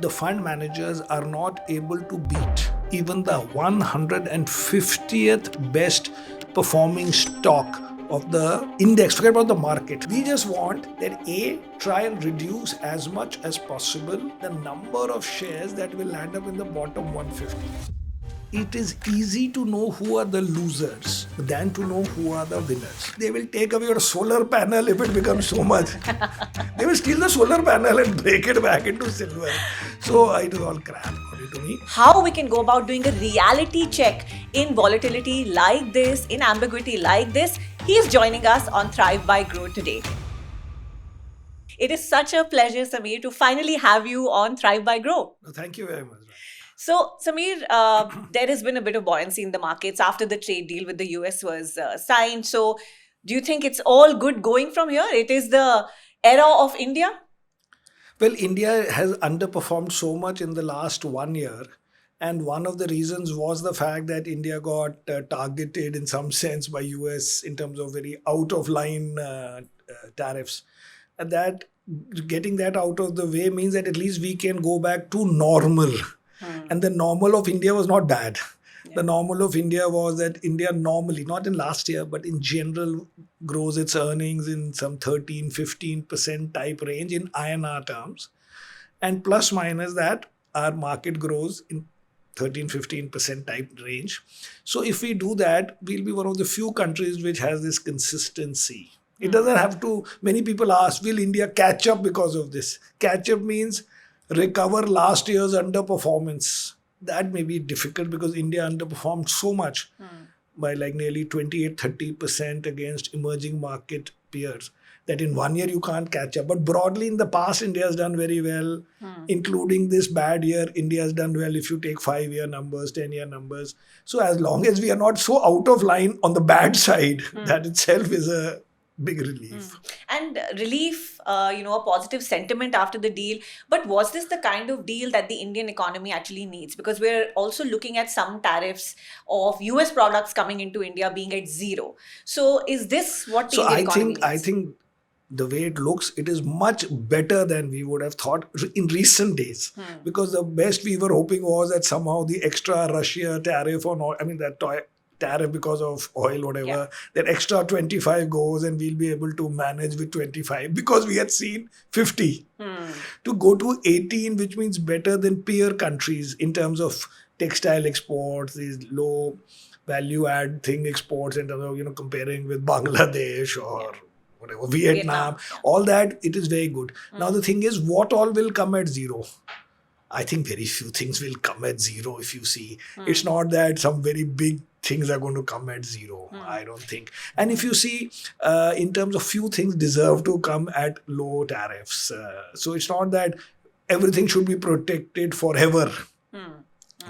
the fund managers are not able to beat even the 150th best performing stock of the index. Forget about the market. We just want that try and reduce as much as possible the number of shares that will land up in the bottom 150. It is easy to know who are the losers than to know who are the winners. They will take away your solar panel if it becomes so much. They will steal the solar panel and break it back into silver. So it is all crap according to me. How we can go about doing a reality check in volatility like this, in ambiguity like this, he is joining us on Thrive by Groww today. It is such a pleasure, Samir, to finally have you on Thrive by Groww. Thank you very much. So, Samir, there has been a bit of buoyancy in the markets after the trade deal with the US was signed. So, do you think it's all good going from here? It is the era of India? Well, India has underperformed so much in the last 1 year. And one of the reasons was the fact that India got targeted in some sense by US in terms of very out of line tariffs. And that getting that out of the way means that at least we can go back to normal. And the normal of India was not bad. Yeah. The normal of India was that India normally, not in last year, but in general, grows its earnings in some 13-15% type range in INR terms. And plus minus that, our market grows in 13-15% type range. So if we do that, we'll be one of the few countries which has this consistency. It doesn't have to, many people ask, will India catch up because of this? Catch up means recover last year's underperformance. That may be difficult because India underperformed so much by like nearly 28-30% against emerging market peers that in 1 year you can't catch up. But broadly in the past, India has done very well, including this bad year. India has done well if you take 5-year numbers, 10-year numbers. So as long as we are not so out of line on the bad side, that itself is a big relief. And relief, a positive sentiment after the deal. But was this the kind of deal that the Indian economy actually needs? Because we're also looking at some tariffs of US products coming into India being at zero. So is this what the Indian economy needs? I think the way it looks, it is much better than we would have thought in recent days. Because the best we were hoping was that somehow the extra Russia tariff on oil, that tariff because of oil, whatever, that extra 25 goes and we'll be able to manage with 25 because we had seen 50. To go to 18, which means better than peer countries in terms of textile exports, these low value add thing exports, in terms of, comparing with Bangladesh or whatever, Vietnam, all that, it is very good. Now the thing is, what all will come at zero? I think very few things will come at zero if you see. It's not that some very big things are going to come at zero. I don't think. And if you see, in terms of few things deserve to come at low tariffs. So it's not that everything should be protected forever.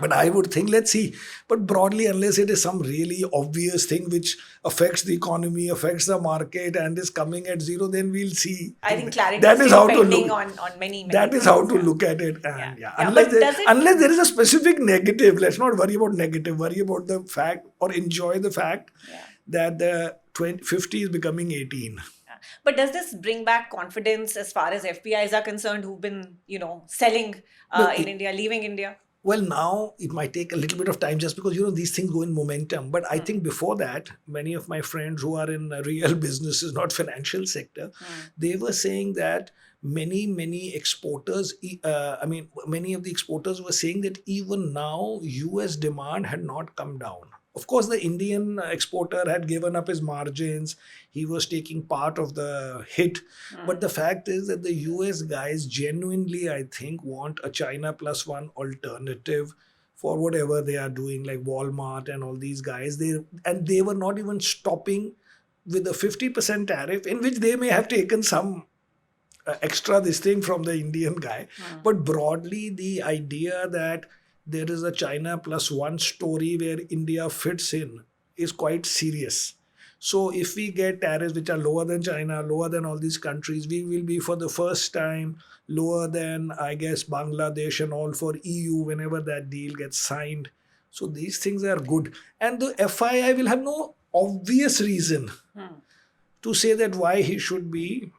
But I would think, let's see. But broadly, unless it is some really obvious thing which affects the economy, affects the market and is coming at zero, then we'll see. I think clarity is still pending on many That is how to look at it. And unless there is a specific negative, let's not worry about negative. Worry about the fact or enjoy the fact that the 50 is becoming 18. But does this bring back confidence as far as FPIs are concerned who've been, selling in India, leaving India? Well, now it might take a little bit of time just because, these things go in momentum. But I think before that, many of my friends who are in real businesses, not financial sector, they were saying that many exporters, many of the exporters were saying that even now, US demand had not come down. Of course, the Indian exporter had given up his margins. He was taking part of the hit. But the fact is that the US guys genuinely, I think, want a China plus one alternative for whatever they are doing, like Walmart and all these guys. They were not even stopping with a 50% tariff, in which they may have taken some extra this thing from the Indian guy. But broadly, the idea that there is a China plus one story where India fits in is quite serious. So if we get tariffs which are lower than China, lower than all these countries, we will be for the first time lower than, I guess, Bangladesh and all for EU whenever that deal gets signed. So these things are good. And the FII will have no obvious reason to say that why he should be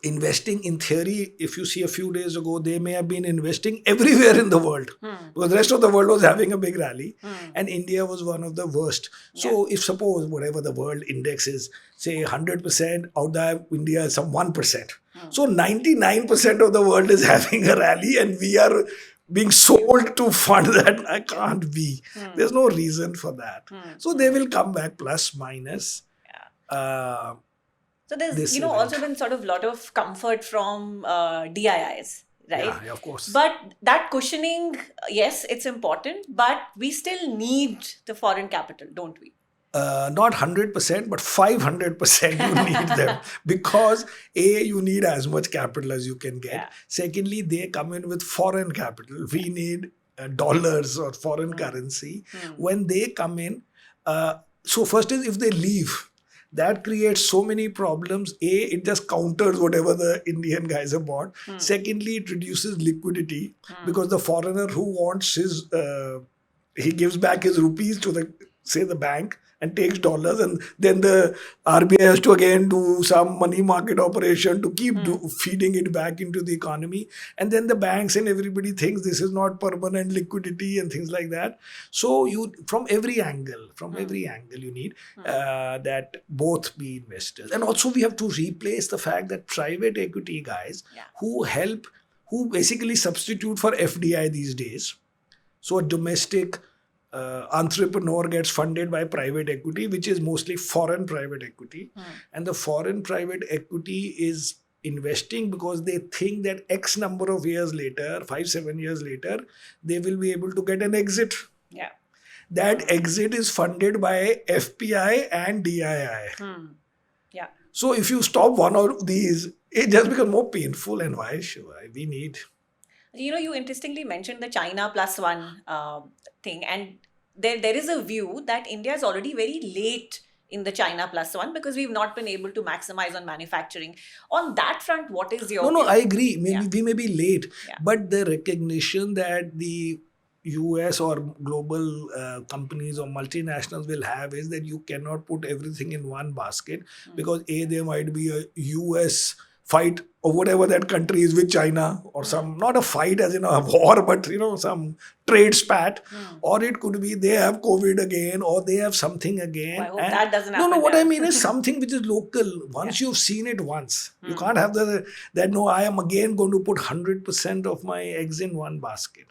investing in theory, if you see a few days ago, they may have been investing everywhere in the world because the rest of the world was having a big rally and India was one of the worst. So if suppose whatever the world index is, say 100%, out there India is some 1%. So 99% of the world is having a rally and we are being sold to fund that. I can't be. There's no reason for that. So they will come back plus minus. So there's, This also event. been sort of lot of comfort from DIIs, right? Yeah, of course. But that cushioning, yes, it's important, but we still need the foreign capital, don't we? Not 100%, but 500% you need them because A, you need as much capital as you can get. Yeah. Secondly, they come in with foreign capital. We need dollars or foreign currency. When they come in, so first is if they leave, that creates so many problems. A, it just counters whatever the Indian guys have bought. Secondly, it reduces liquidity because the foreigner who wants his, he gives back his rupees to the, say, the bank and takes dollars, and then the RBI has to again do some money market operation to keep feeding it back into the economy. And then the banks and everybody thinks this is not permanent liquidity and things like that. So you, from every angle, you need that both be investors. And also we have to replace the fact that private equity guys who basically substitute for FDI these days. So a domestic entrepreneur gets funded by private equity, which is mostly foreign private equity. And the foreign private equity is investing because they think that X number of years later, 5-7 years later, they will be able to get an exit. Yeah. That exit is funded by FPI and DII. Yeah. So if you stop one of these, it just becomes more painful. And why should we need? You interestingly mentioned the China plus one thing, and there is a view that India is already very late in the China plus one because we've not been able to maximize on manufacturing. On that front, what is your No, view? I agree. Maybe we may be late, Yeah. but the recognition that the US or global companies or multinationals will have is that you cannot put everything in one basket because A, there might be a US fight or whatever that country is with China or some, not a fight as in a war, but some trade spat, or it could be they have COVID again or they have something again. I hope that doesn't happen. No, what there. I mean is something which is local. Once you've seen it once, you can't have that no, I am again going to put 100% of my eggs in one basket.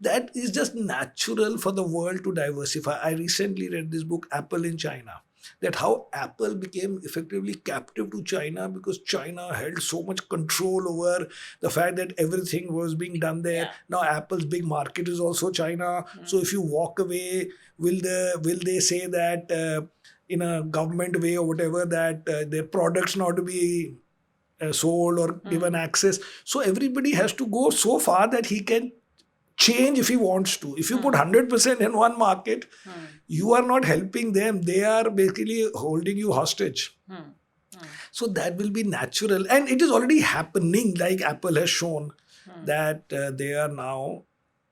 That is just natural for the world to diversify. I recently read this book, Apple in China, that how Apple became effectively captive to China because China held so much control over the fact that everything was being done there. Yeah. Now Apple's big market is also China. So if you walk away, will they say that in a government way or whatever that their products not to be sold or given access? So everybody has to go so far that he can change if he wants to. If you put 100% in one market, you are not helping them. They are basically holding you hostage. So that will be natural. And it is already happening, like Apple has shown that they are now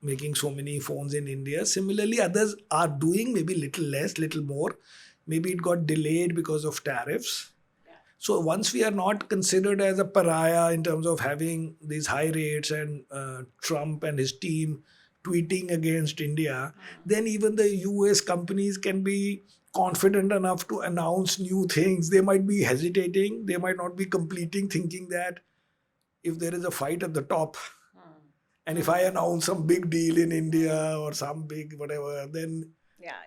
making so many phones in India. Similarly, others are doing maybe little less, little more. Maybe it got delayed because of tariffs. So once we are not considered as a pariah in terms of having these high rates and Trump and his team tweeting against India, then even the US companies can be confident enough to announce new things. They might be hesitating. They might not be completing, thinking that if there is a fight at the top, and if I announce some big deal in India or some big whatever, then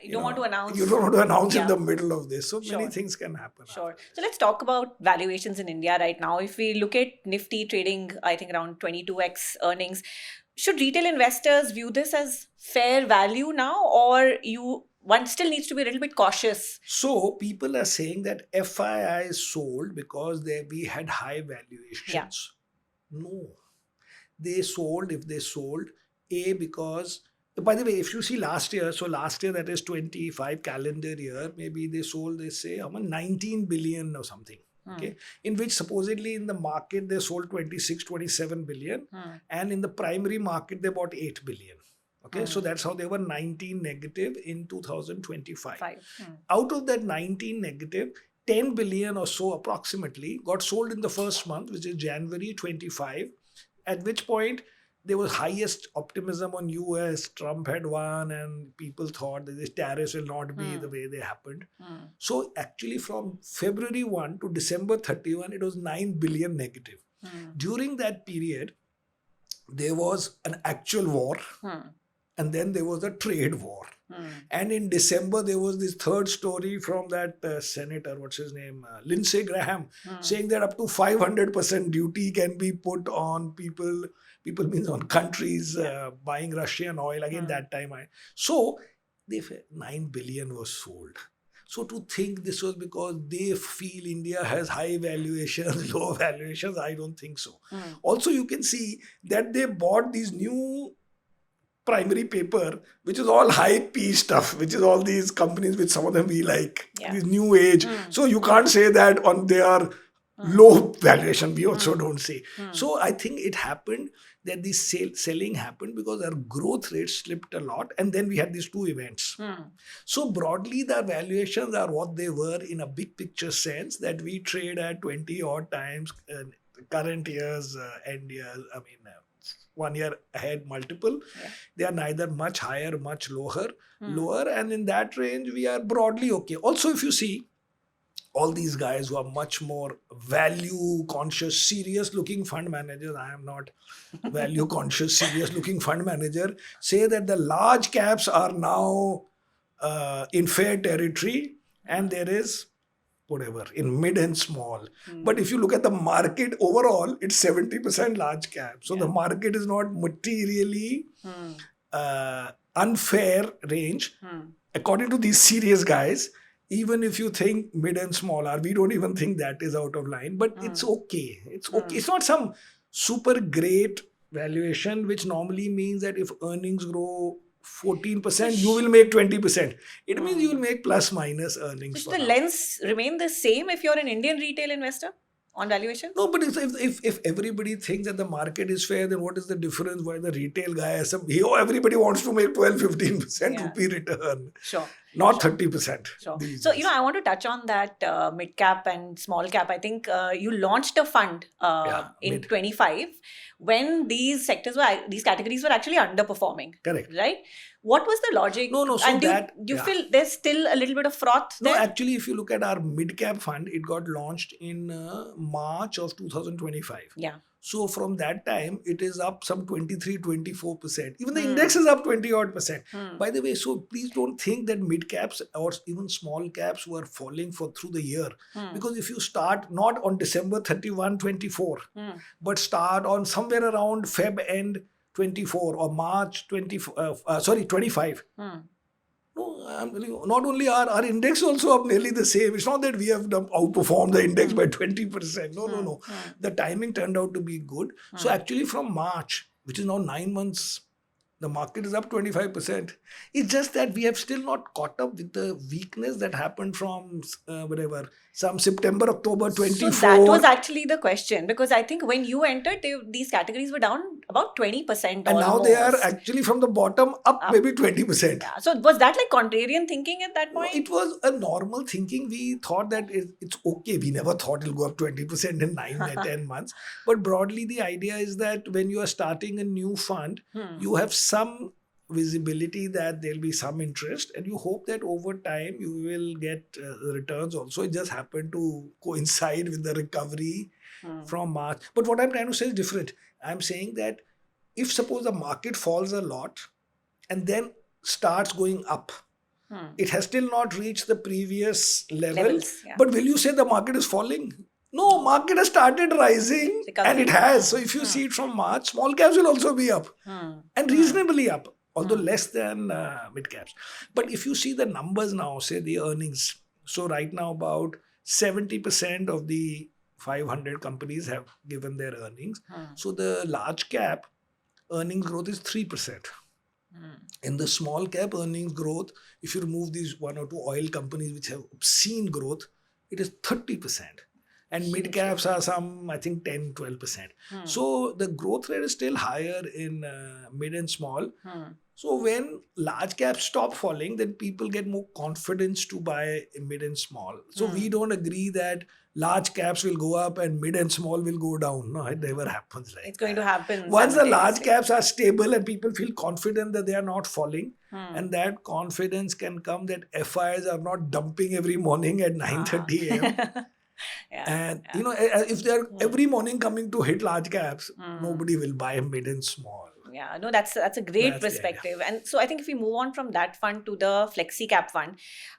you don't want to announce. You don't want to announce in the middle of this. So Sure. many things can happen. Sure. So let's talk about valuations in India right now. If we look at Nifty trading, I think around 22x earnings, should retail investors view this as fair value now, or one still needs to be a little bit cautious? So people are saying that FII sold because we had high valuations. No. If they sold, because, by the way, if you see last year, that is 25 calendar year, maybe they sold, they say, 19 billion or something. Okay, in which supposedly in the market they sold 26-27 billion, and in the primary market they bought 8 billion. Okay, so that's how they were 19 negative in 2025. Out of that 19 negative, 10 billion or so approximately got sold in the first month, which is January 25, at which point there was highest optimism on US. Trump had won and people thought that these tariffs will not be the way they happened. So actually from February 1 to December 31, it was 9 billion negative. During that period, there was an actual war and then there was a trade war. And in December, there was this third story from that senator, what's his name, Lindsey Graham, saying that up to 500% duty can be put on people means on countries buying Russian oil. Again, that time, so 9 billion was sold. So to think this was because they feel India has high valuations, low valuations, I don't think so. Also, you can see that they bought these new primary paper, which is all high P stuff, which is all these companies, which some of them we like, this new age. So you can't say that on their low valuation, we also don't say. So I think it happened that this selling happened because our growth rate slipped a lot, and then we had these two events. So broadly, the valuations are what they were in a big picture sense, that we trade at 20 odd times current year's end years. 1 year ahead multiple. They are neither much higher, much lower, and in that range we are broadly okay. Also, if you see all these guys who are much more value conscious, serious looking fund managers, I am not value conscious, serious looking fund manager, say that the large caps are now in fair territory and there is whatever in mid and small. But if you look at the market overall, it's 70% large cap. So the market is not materially unfair range according to these serious guys. Even if you think mid and small are, we don't even think that is out of line, but it's okay. It's okay. It's not some super great valuation, which normally means that if earnings grow 14%, you will make 20%. It means you will make plus minus earnings. So the lens remain the same if you're an Indian retail investor on valuation? No, but if everybody thinks that the market is fair, then what is the difference? Why the retail guy has everybody wants to make 12-15% rupee return. Sure. Not 30%. Sure. So, I want to touch on that mid-cap and small-cap. I think you launched a fund in 25 when these categories were actually underperforming. Correct. Right? What was the logic? No. So and do you feel there's still a little bit of froth there? No, actually, if you look at our mid-cap fund, it got launched in March of 2025. Yeah. So from that time, it is up some 23-24%. Even the index is up 20 odd percent. By the way, so please don't think that mid caps or even small caps were falling through the year. Because if you start not on December 31, 24, but start on somewhere around Feb end 24 or March 25. No, not only our index also up nearly the same. It's not that we have outperformed the index by 20%. No. The timing turned out to be good. So actually from March, which is now 9 months, the market is up 25%. It's just that we have still not caught up with the weakness that happened from some September, October 24. So that was actually the question, because I think when you entered, these categories were down about 20%. And now they are actually from the bottom up maybe 20%. Yeah. So was that like contrarian thinking at that point? No, it was a normal thinking. We thought that it's okay. We never thought it'll go up 20% in 9-10 months. But broadly, the idea is that when you are starting a new fund, you have some visibility that there'll be some interest, and you hope that over time you will get returns also. It just happened to coincide with the recovery from March. But what I'm trying to say is different. I'm saying that if suppose the market falls a lot and then starts going up, it has still not reached the previous levels. But will you say the market is falling? No, market has started rising and it has. So if you see it from March, small caps will also be up and reasonably up, although less than mid caps. But if you see the numbers now, say the earnings. So right now about 70% of the 500 companies have given their earnings. So the large cap earnings growth is 3%. In the small cap earnings growth, if you remove these one or two oil companies which have obscene growth, it is 30%. and Huge mid caps difference. are some, I think, 10-12%. Hmm. So the growth rate is still higher in mid and small. Hmm. So when large caps stop falling, then people get more confidence to buy mid and small. So we don't agree that large caps will go up and mid and small will go down. No, it never happens like It's going to that. happen Once the large simultaneously. caps are stable and people feel confident that they are not falling, Hmm. and that confidence can come that FIs are not dumping every morning at 9:30 a.m. Yeah. And Yeah. if they're Hmm. every morning coming to hit large caps, Hmm. nobody will buy mid and small. Yeah, no, that's a great That's the idea. perspective. And so I think if we move on from that fund to the flexi cap fund,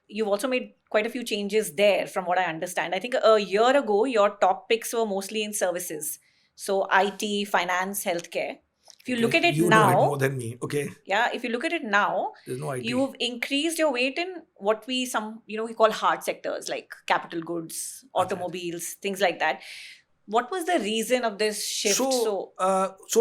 you've also made quite a few changes there from what I understand. I think a year ago, your top picks were mostly in services. So IT, finance, healthcare. If you look Okay, at it you know it more now, than me. Okay, yeah, if you look at it now, there's no IT. you've increased your weight in what we call hard sectors like capital goods, automobiles, things like that. What was the reason of this shift? So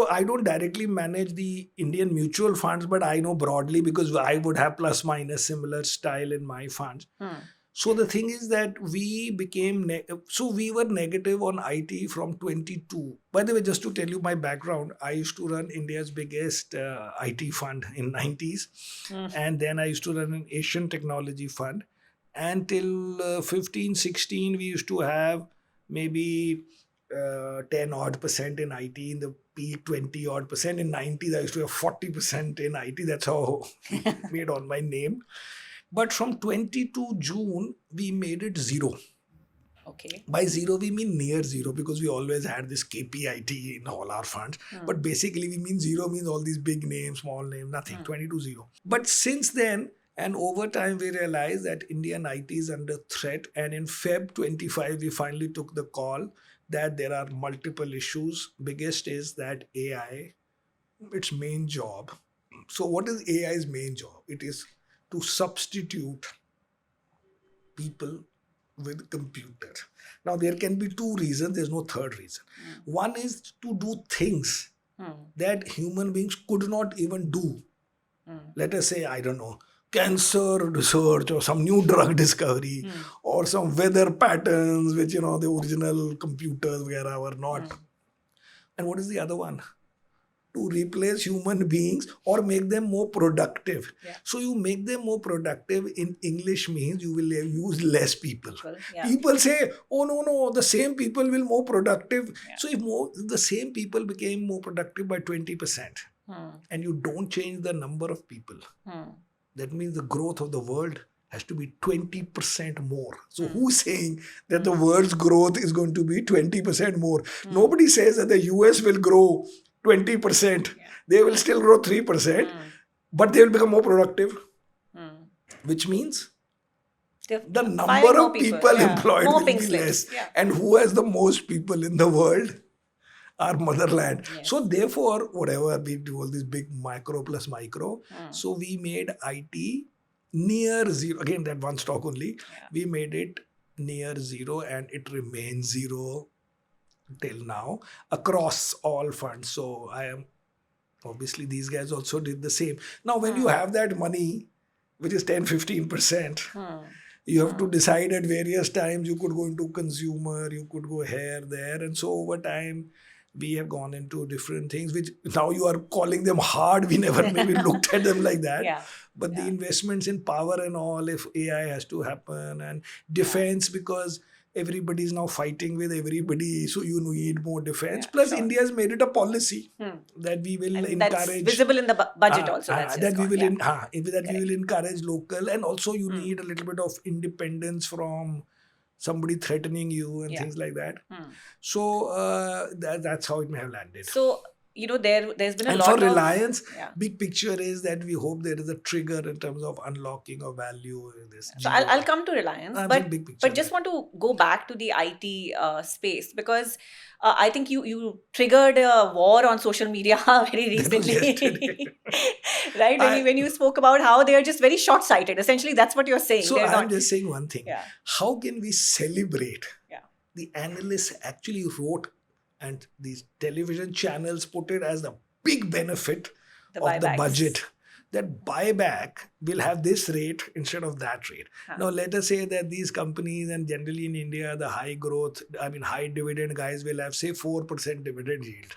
I don't directly manage the Indian mutual funds, but I know broadly because I would have plus minus similar style in my funds. Hmm. So the thing is that we became so we were negative on IT from 22. By the way, just to tell you my background, I used to run India's biggest IT fund in 90s, Hmm. and then I used to run an Asian technology fund. And till 15, 16, we used to have maybe 10 odd percent in IT in the peak, 20 odd percent in 90s. I used to have 40% in IT. That's how I made all my name. But from 22 June, we made it zero. Okay. By zero, we mean near zero because we always had this KPIT in all our funds. Hmm. But basically, we mean zero means all these big names, small name, nothing, 22 zero. But since then, and over time, we realized that Indian IT is under threat. And in Feb 25, we finally took the call that there are multiple issues. Biggest is that AI, its main job. So, what is AI's main job? It is to substitute people with computer. Now there can be two reasons, there's no third reason. One is to do things that human beings could not even do. Let us say, I don't know, cancer research or some new drug discovery or some weather patterns which the original computers were not. And what is the other one? To replace human beings or make them more productive. Yeah. So you make them more productive in English means you will use less people. Yeah. People say, oh no, the same people will more productive. Yeah. So if the same people became more productive by 20% and you don't change the number of people, that means the growth of the world has to be 20% more. So who's saying that the world's growth is going to be 20% more? Nobody says that the US will grow 20%. They will still grow 3%, but they will become more productive, which means the number of people employed will be less. Yeah. And who has the most people in the world? Our motherland. Yes. So therefore, whatever we do, all this big micro plus micro. So we made IT near zero. Again, that one stock only. Yeah. We made it near zero and it remains zero till now across all funds. So I am obviously these guys also did the same. Now when you have that money, which is 10-15%, you have to decide at various times. You could go into consumer, you could go here, there, and so over time we have gone into different things, which now you are calling them hard. We never maybe looked at them like that. Yeah. But the investments in power and all, if AI has to happen, and defense, because everybody is now fighting with everybody, so you need more defense. Plus, India has made it a policy that we will And encourage. that's visible in the budget also. That we will encourage local, and also you need a little bit of independence from somebody threatening you and things like that. So that's how it may have landed. So there's been a And lot for of Reliance, big picture is that we hope there is a trigger in terms of unlocking of value in this. So I'll come to Reliance, big picture, but just want to go back to the IT space because I think you triggered a war on social media very recently, right? When you spoke about how they are just very short-sighted. Essentially, that's what you're saying. So I'm just saying one thing. Yeah. How can we celebrate? Yeah. The analysts actually wrote, and these television channels put it as the big benefit of the budget, that buyback will have this rate instead of that rate. Now, let us say that these companies, and generally in India, the high dividend guys will have, say, 4% dividend yield.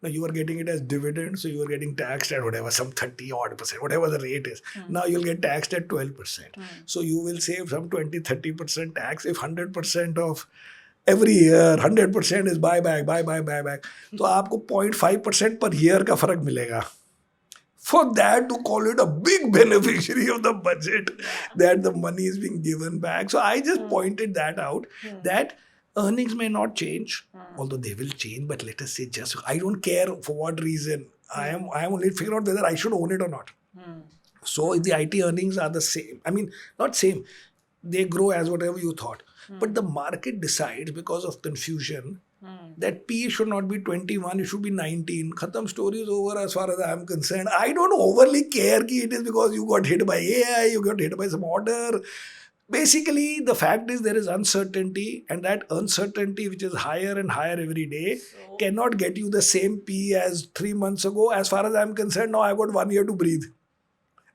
Now, you are getting it as dividend, so you are getting taxed at whatever, some 30 odd percent, whatever the rate is. Now, you'll get taxed at 12%. So, you will save some 20-30% tax if 100% of every year 100% is buyback. तो आपको 0.5% per year का फर्क मिलेगा. For that to call it a big beneficiary of the budget, that the money is being given back. So I just pointed that out, that earnings may not change, although they will change, but let us say just, I don't care for what reason. I am only figuring out whether I should own it or not. So if the IT earnings are the same, I mean, not same, they grow as whatever you thought. But the market decides because of confusion that P should not be 21, it should be 19. Khatam, story is over as far as I am concerned. I don't overly care ki it is because you got hit by AI, you got hit by some order. Basically, the fact is there is uncertainty, and that uncertainty, which is higher and higher every day, cannot get you the same P as 3 months ago. As far as I am concerned, now I've got 1 year to breathe.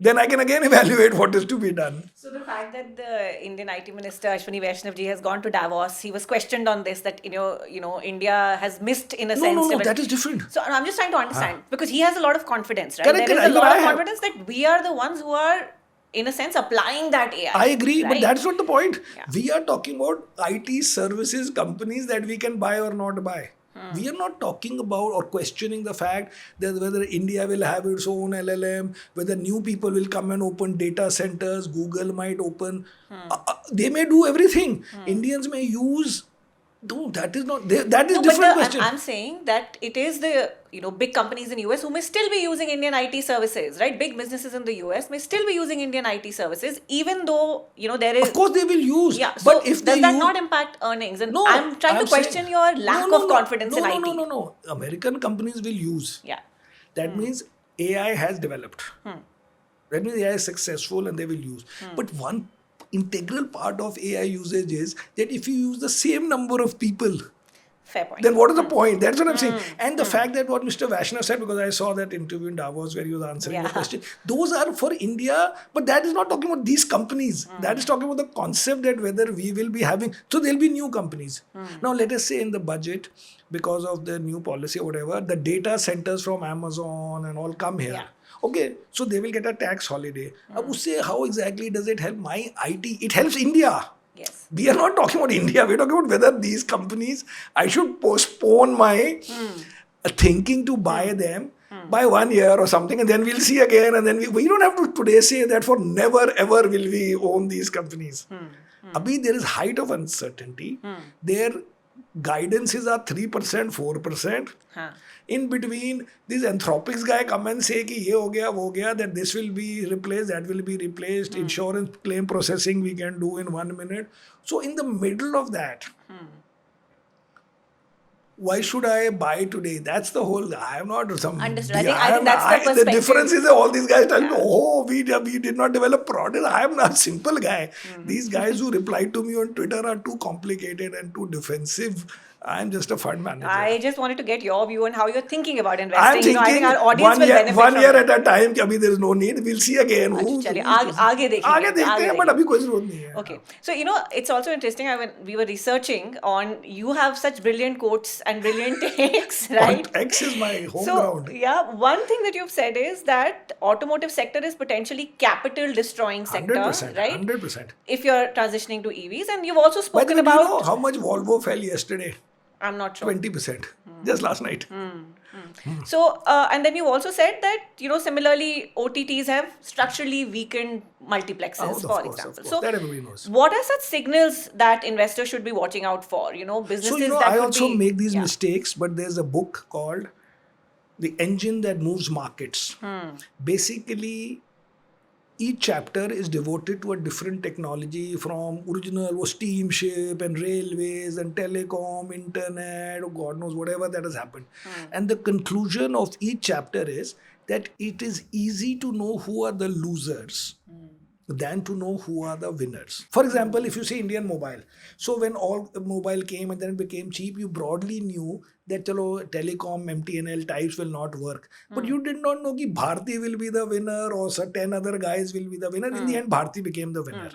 Then I can again evaluate what is to be done. So the fact that the Indian IT Minister Ashwini Vaishnav ji has gone to Davos, he was questioned on this, that India has missed in a sense. No, that is different. So I'm just trying to understand, because he has a lot of confidence, right? Correct, There is a lot of confidence that we are the ones who are, in a sense, applying that AI. I agree, right? but that's not the point. Yeah. We are talking about IT services companies that we can buy or not buy. We are not talking about or questioning the fact that whether India will have its own LLM, whether new people will come and open data centers, Google might open. They may do everything. Indians may use. No, that is not. That is different question. I'm saying that it is the big companies in US who may still be using Indian IT services, right? Big businesses in the US may still be using Indian IT services, even though there is. Of course, they will use. Yeah. But So if does they that use, not impact earnings? And no, I'm trying to question your lack of confidence in IT. No. American companies will use. Yeah. That means AI has developed. That means AI is successful and they will use. But one integral part of AI usage is that if you use the same number of people, Fair point. then what is the point? That's what I'm saying. And the fact that what Mr. Vaishnav said, because I saw that interview in Davos where he was answering the question, those are for India, but that is not talking about these companies. That is talking about the concept that whether we will be having, so there'll be new companies. Now let us say in the budget, because of the new policy or whatever, the data centers from Amazon and all come here. Yeah. Okay, so they will get a tax holiday. Ab usse how exactly does it help my IT? It helps India. Yes. We are not talking about India. We're talking about whether these companies, I should postpone my thinking to buy them by 1 year or something, and then we'll see again. And then we don't have to today say that for never ever will we own these companies. Abhi, there is height of uncertainty. Their guidances are 3%, 4%. In between, this Anthropics guy come and say ki ye ho gaya, wo gaya, that this will be replaced, that will be replaced. Insurance claim processing we can do in 1 minute. So in the middle of that, why should I buy today? That's the whole. I am not some. Understood. I think that's the perspective. The difference is that all these guys tell me, oh, we did not develop product. I am not a simple guy. These guys who replied to me on Twitter are too complicated and too defensive. I am just a fund manager. I just wanted to get your view on how you're thinking about investing. I'm thinking I think our audience will benefit 1 from year it. at a time. कि अभी there is no need. We'll see again. चलिए आगे देखेंगे. आगे देखते हैं, but अभी कोई जरूरत नहीं है. Okay, so it's also interesting. We were researching on, you have such brilliant quotes and brilliant takes, right? X is my home So ground. yeah, one thing that you've said is that automotive sector is potentially capital destroying sector, 100%, right? 100%. If you're transitioning to EVs, and you've also By the spoken way, do about. you know how much Volvo fell yesterday? I'm not sure. 20%. Just last night. So, and then you also said that, similarly, OTTs have structurally weakened multiplexes, for example. So, that everybody knows. what are such signals that investors should be watching out for? Businesses So, that I could also be, make these mistakes, but there's a book called The Engine That Moves Markets. Basically, each chapter is devoted to a different technology, from original steamship and railways and telecom, internet, or God knows whatever that has happened. And the conclusion of each chapter is that it is easy to know who are the losers than to know who are the winners. For example, if you say Indian Mobile, so when all mobile came and then it became cheap, you broadly knew that chalo, telecom, MTNL types will not work. But Hmm. you did not know that Bharti will be the winner or 10 other guys will be the winner. In the end, Bharti became the winner.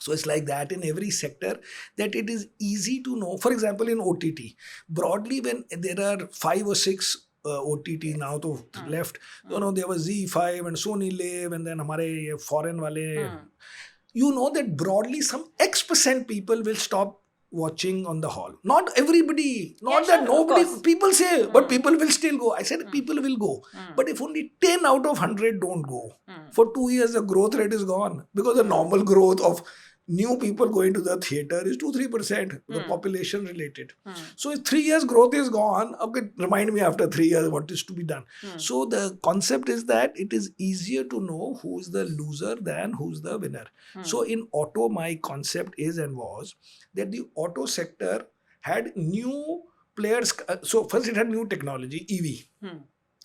So it's like that in every sector, that it is easy to know. For example, in OTT, broadly, when there are 5 or 6 OTT now to left, there was Z5 and Sony Live and then hamare foreign wale. You know that broadly some X% people will stop watching on the hall. Not everybody, not Yeah, that sure, of nobody, course. people say, but people will still go. I said people will go. But if only 10 out of 100 don't go, for 2 years the growth rate is gone, because the normal growth of new people going to the theater is 2-3%, the population related. So if 3 years growth is gone, okay, remind me after 3 years what is to be done. So the concept is that it is easier to know who's the loser than who's the winner. So in auto, my concept is and was that the auto sector had new players. So first it had new technology, EV.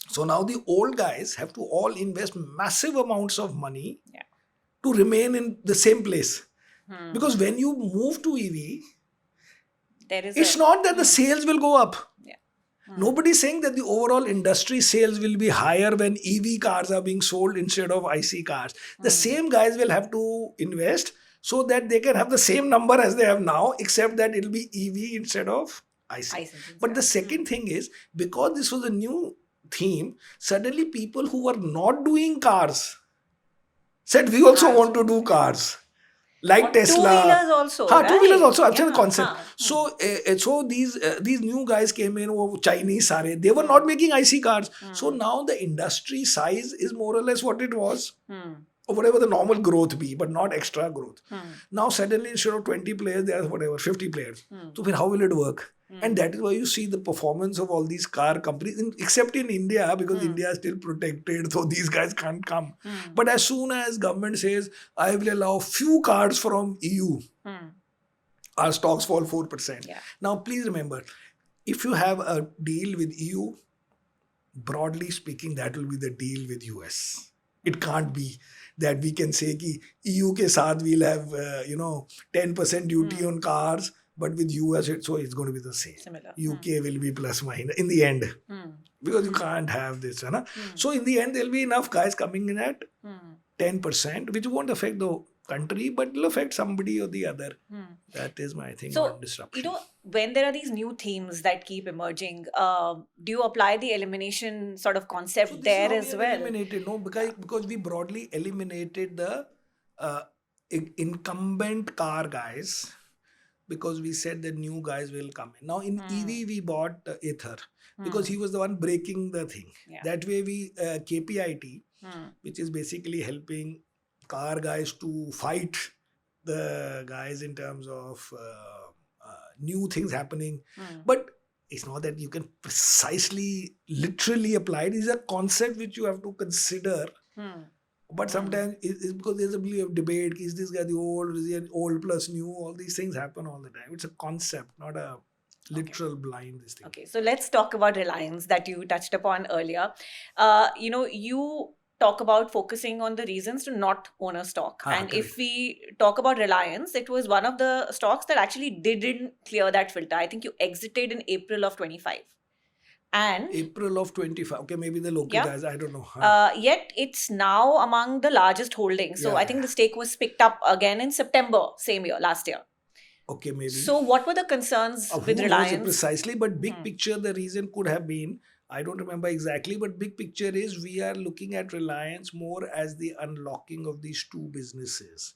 So now the old guys have to all invest massive amounts of money to remain in the same place. Because when you move to EV, it's not that the sales will go up. Nobody is saying that the overall industry sales will be higher when EV cars are being sold instead of IC cars. The same guys will have to invest so that they can have the same number as they have now, except that it will be EV instead of IC. But the second thing is, because this was a new theme, suddenly people who were not doing cars said, we also want to do cars. Like or Tesla. Two-wheelers also. Two-wheelers also. I've Yeah, the concept. So these new guys came in, Chinese sare. They were not making IC cars. So now the industry size is more or less what it was. Or whatever the normal growth be, but not extra growth. Now suddenly instead of 20 players, there are whatever, 50 players. So how will it work? And that is why you see the performance of all these car companies, except in India, because India is still protected, so these guys can't come. But as soon as government says, I will allow few cars from EU, our stocks fall 4%. Now please remember, if you have a deal with EU, broadly speaking, that will be the deal with US. It can't be that we can say कि EU के साथ we'll have 10% duty on cars, but with US it's going to be the same. Similar. UK will be plus minus in the end, because you can't have this. So in the end there'll be enough guys coming in at 10%, which won't affect the country, but will affect somebody or the other. That is my thing on disruption. When there are these new themes that keep emerging, do you apply the elimination sort of concept there as well? Eliminated, no, because we broadly eliminated the incumbent car guys, because we said that new guys will come in. Now in EV we bought Ather because he was the one breaking the thing. That way we KPIT, which is basically helping car guys to fight the guys in terms of new things happening. But it's not that you can precisely, literally apply it. It's a concept which you have to consider. But sometimes it's because there's a debate, is this guy the old, is he old plus new? All these things happen all the time. It's a concept, not a literal blind this thing. Okay, so let's talk about Reliance that you touched upon earlier. You talk about focusing on the reasons to not own a stock. And correct. If we talk about Reliance, it was one of the stocks that actually didn't clear that filter. I think you exited in April of 25. And April of 25. Okay, maybe the local guys, I don't know. Yet it's now among the largest holdings. So I think the stake was picked up again in September, same year, last year. Okay, maybe. So what were the concerns with Reliance? Who knows it precisely, but big picture, the reason could have been, I don't remember exactly, but big picture is we are looking at Reliance more as the unlocking of these two businesses.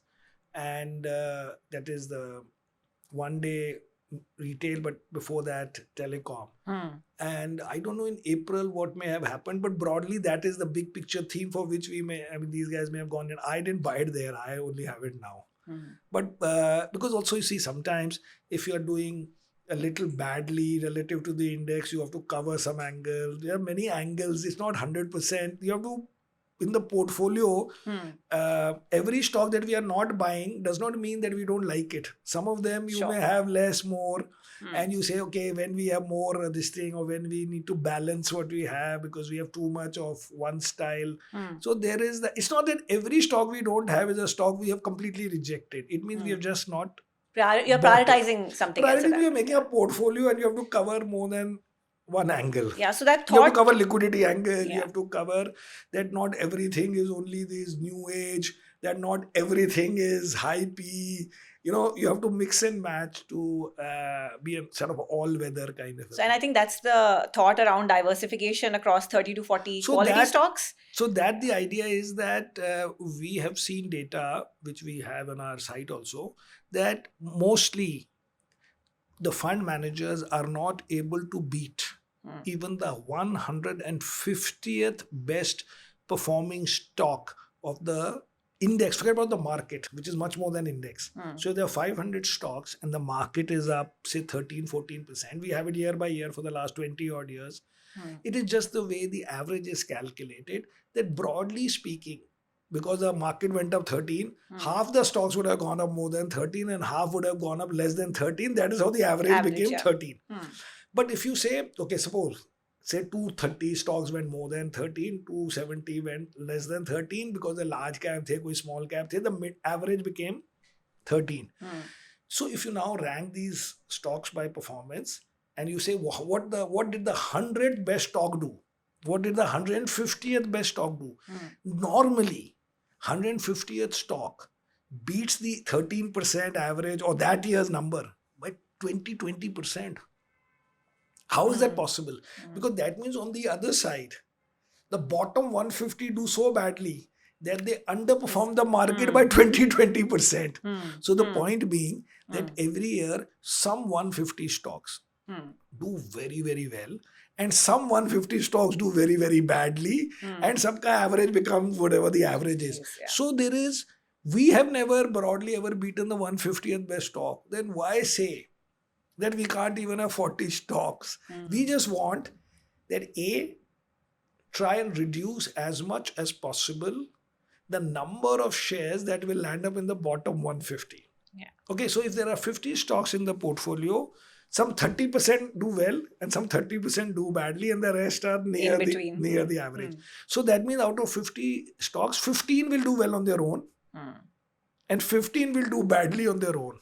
And that is the one day retail, but before that telecom. And I don't know in April what may have happened, but broadly that is the big picture theme for which these guys may have gone in. I didn't buy it there, I only have it now. But because also you see sometimes if you are doing a little badly relative to the index, you have to cover some angles. There are many angles. It's not 100%. You have to, in the portfolio, every stock that we are not buying does not mean that we don't like it. Some of them you may have less, more. And you say, okay, when we have more this thing, or when we need to balance what we have because we have too much of one style. So there is it's not that every stock we don't have is a stock we have completely rejected. It means we have just not you're prioritizing something else. You're making a portfolio and you have to cover more than one angle. Yeah, so that You have to thought, cover liquidity angle. You yeah. have to cover that not everything is only this new age, that not everything is high P. You have to mix and match to be a sort of all-weather kind of a So, and I thing. think that's the thought around diversification across 30 to 40 So quality that stocks. so that the idea is that we have seen data which we have on our site also, that mostly the fund managers are not able to beat Hmm. even the 150th best performing stock of the index. Forget about the market, which is much more than index. Hmm. So there are 500 stocks and the market is up, say 13-14%. We have it year by year for the last 20 odd years. Hmm. It is just the way the average is calculated, that broadly speaking, because the market went up 13, half the stocks would have gone up more than 13 and half would have gone up less than 13. That is how the average became Yeah. 13. Hmm. But if you say, okay, suppose, say 230 stocks went more than 13, 270 went less than 13 because the large cap the, koi small cap the, the average became 13. Hmm. So if you now rank these stocks by performance and you say what did the 100 best stock do? What did the 150th best stock do? Normally, 150th stock beats the 13% average or that year's number by 20%. How is that possible? Because that means on the other side, the bottom 150 do so badly that they underperform the market by 20%. So the point being that every year some 150 stocks do very, very well and some 150 stocks do very, very badly and some ka average becomes whatever the average is. Yes, yeah. So we have never broadly ever beaten the 150th best stock. Then why say that we can't even have 40 stocks? We just want that try and reduce as much as possible the number of shares that will land up in the bottom 150. Yeah. Okay, so if there are 50 stocks in the portfolio, some 30% do well and some 30% do badly and the rest are near the average. So that means out of 50 stocks, 15 will do well on their own and 15 will do badly on their own.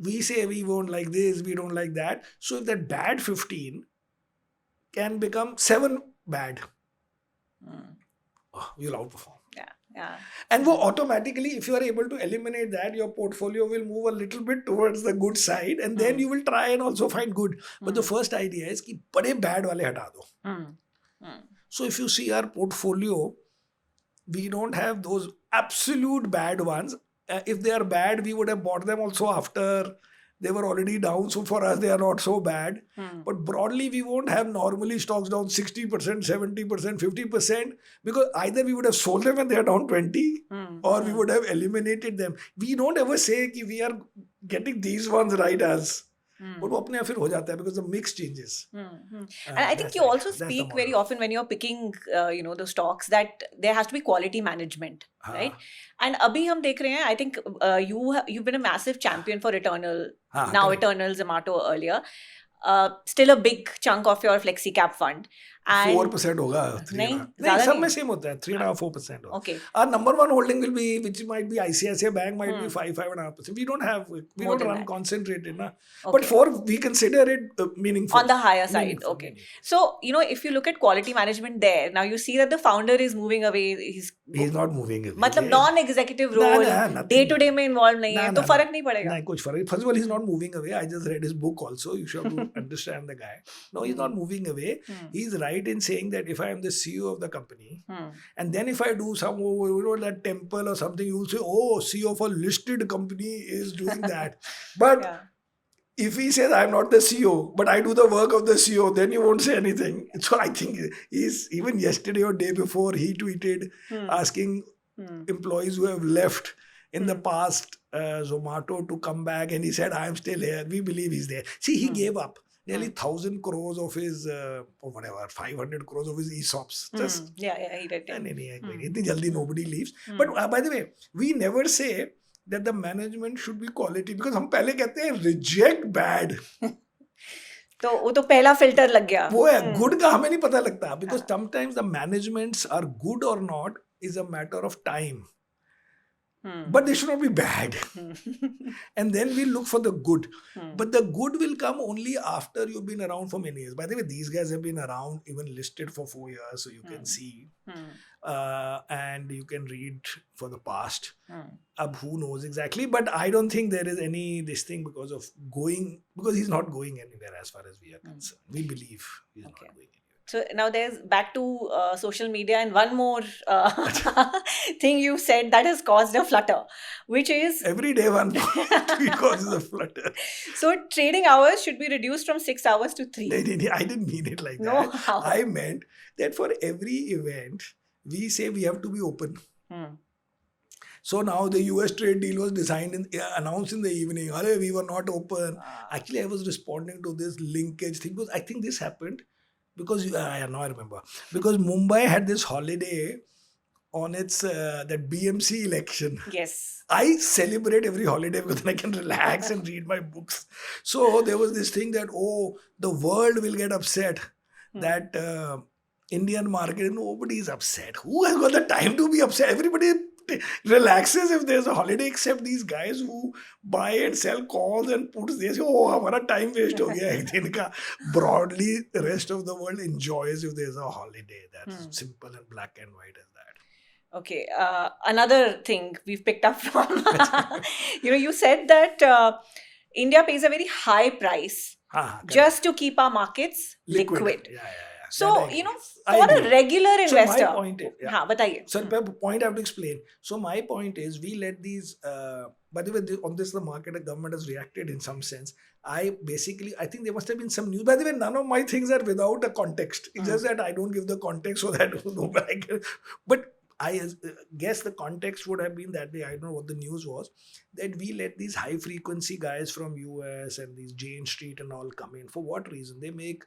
We say we won't like this, we don't like that. So if that bad 15 can become 7 bad, you'll outperform. Yeah. And automatically, if you are able to eliminate that, your portfolio will move a little bit towards the good side, and then you will try and also find good. But the first idea is कि बड़े bad वाले हटा दो. So if you see our portfolio, we don't have those absolute bad ones. If they are bad, we would have bought them also after they were already down. So for us, they are not so bad. But broadly, we won't have normally stocks down 60%, 70%, 50% because either we would have sold them when they are down 20 or we would have eliminated them. We don't ever say कि we are getting these ones right as. But वो अपने आप फिर हो जाता है because the mix changes. And I think you also speak very often when you're picking, the stocks that there has to be quality management, right? And abhi hum dekh rahe hain, I think you've been a massive champion for Eternal, now correct. Eternal, Zomato earlier. Still a big chunk of your flexi cap fund. And 4% होगा. नहीं, सब में same होता है. 3.5-4% होगा. Okay. Our number one holding will be, which might be ICICI Bank, might be 5.5%. We don't run concentrated, na. But we consider it meaningful. On the higher side, okay. So if you look at quality management there, now you see that the founder is moving away. He's not moving away. मतलब non-executive role, day-to-day में involved नहीं है, तो फर्क नहीं पड़ेगा. नहीं कुछ फर्क. First of all, he's not moving away. I just read his book also. You should have to understand the guy. No, he's not moving away. He's right in saying that if I am the CEO of the company, and then if I do some, that temple or something, you will say, oh, CEO of a listed company is doing that. But if he says, I'm not the CEO, but I do the work of the CEO, then you won't say anything. So I think even yesterday or day before, he tweeted asking employees who have left in the past Zomato to come back, and he said, I am still here. We believe he's there. See, he gave up nearly 1,000 crores of his, or whatever, 500 crores of his ESOPs. Just, he did. Itni jaldi nobody leaves. But by the way, we never say that the management should be quality, because हम पहले कहते हैं reject bad. तो वो तो पहला filter लग गया. वो है, good का हमें नहीं पता लगता, because sometimes the managements are good or not is a matter of time. but they should not be bad. And then we look for the good. But the good will come only after you've been around for many years. By the way, these guys have been around, even listed for 4 years, so you can see. And you can read for the past. Who knows exactly, but I don't think there is any this thing because he's not going anywhere as far as we are concerned. We believe he's not going anywhere. So now there's back to social media, and one more thing you said that has caused a flutter, which is every day one tweet causes a flutter. So trading hours should be reduced from 6 hours to 3. I didn't mean it like No, that. how? I meant that for every event, we say we have to be open. So now the US trade deal was announced in the evening. We were not open. Actually, I was responding to this linkage thing because I think this happened because I remember. Because Mumbai had this holiday on its that BMC election. Yes. I celebrate every holiday because then I can relax and read my books. So there was this thing that, the world will get upset that Indian market, nobody is upset. Who has got the time to be upset? Everybody relaxes if there's a holiday, except these guys who buy and sell calls and puts this, our time waste ho gaya ek din ka. Broadly, the rest of the world enjoys if there's a holiday. That's simple and black and white as that. Okay. Another thing we've picked up from, you said that India pays a very high price just to keep our markets liquid. Yeah. So, for a regular investor. So my point is, bataiye. So the point I have to explain. So my point is, we let these, by the way, on this the market, the government has reacted in some sense. I think there must have been some news. By the way, none of my things are without a context. It's just that I don't give the context so that nobody can. But I guess the context would have been that way. I don't know what the news was. That we let these high frequency guys from US and these Jane Street and all come in. For what reason? They make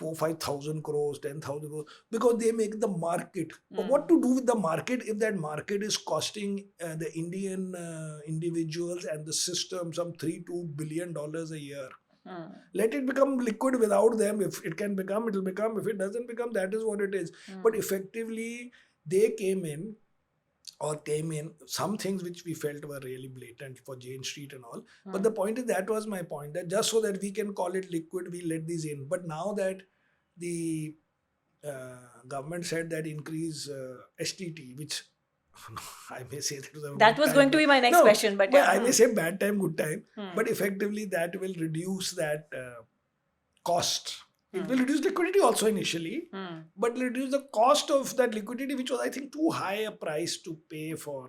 4,000-5,000 crores, 10,000 crores, because they make the market. But what to do with the market if that market is costing the Indian individuals and the system some $3-2 billion a year? Let it become liquid without them. If it can become, it will become. If it doesn't become, that is what it is. But effectively, they came in some things which we felt were really blatant for Jane Street and all. But the point is, that was my point, that just so that we can call it liquid, we let these in. But now that the government said that increase STT, which I may say that was going to be my next question. But I may say bad time, good time. But effectively, that will reduce that cost. It will reduce liquidity also initially, but reduce the cost of that liquidity, which was, I think, too high a price to pay for